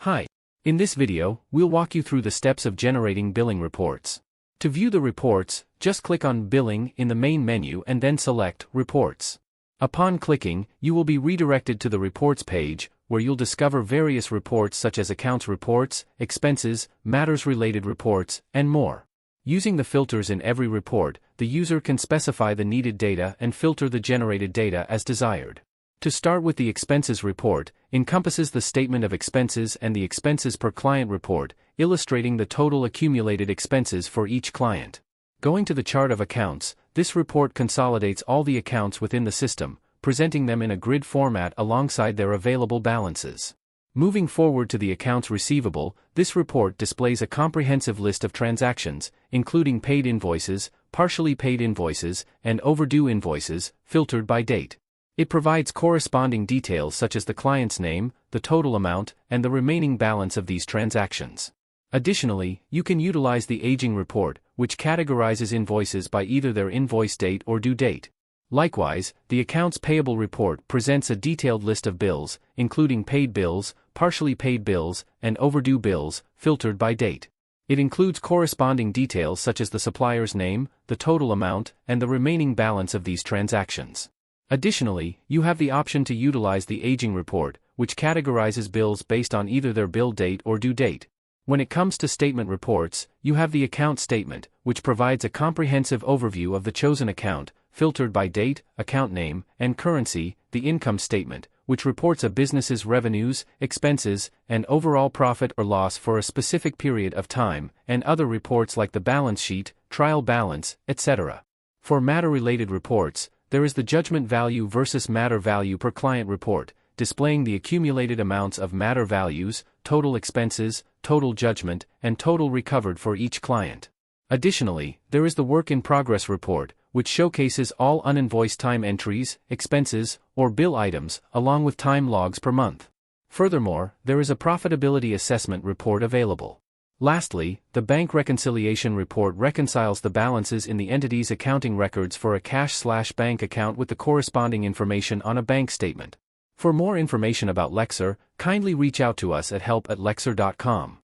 Hi. In this video, we'll walk you through the steps of generating billing reports. To view the reports, just click on Billing in the main menu and then select Reports. Upon clicking, you will be redirected to the Reports page, where you'll discover various reports such as accounts reports, expenses, matters-related reports, and more. Using the filters in every report, the user can specify the needed data and filter the generated data as desired. To start with, the expenses report encompasses the statement of expenses and the expenses per client report, illustrating the total accumulated expenses for each client. Going to the chart of accounts, this report consolidates all the accounts within the system, presenting them in a grid format alongside their available balances. Moving forward to the accounts receivable, this report displays a comprehensive list of transactions, including paid invoices, partially paid invoices, and overdue invoices, filtered by date. It provides corresponding details such as the client's name, the total amount, and the remaining balance of these transactions. Additionally, you can utilize the aging report, which categorizes invoices by either their invoice date or due date. Likewise, the accounts payable report presents a detailed list of bills, including paid bills, partially paid bills, and overdue bills, filtered by date. It includes corresponding details such as the supplier's name, the total amount, and the remaining balance of these transactions. Additionally, you have the option to utilize the aging report, which categorizes bills based on either their bill date or due date. When it comes to statement reports, you have the account statement, which provides a comprehensive overview of the chosen account, filtered by date, account name, and currency, the income statement, which reports a business's revenues, expenses, and overall profit or loss for a specific period of time, and other reports like the balance sheet, trial balance, etc. For matter-related reports, there is the judgment value versus matter value per client report, displaying the accumulated amounts of matter values, total expenses, total judgment, and total recovered for each client. Additionally, there is the work in progress report, which showcases all uninvoiced time entries, expenses, or bill items, along with time logs per month. Furthermore, there is a profitability assessment report available. Lastly, the bank reconciliation report reconciles the balances in the entity's accounting records for a cash/bank account with the corresponding information on a bank statement. For more information about LEXZUR, kindly reach out to us at help@lexzur.com.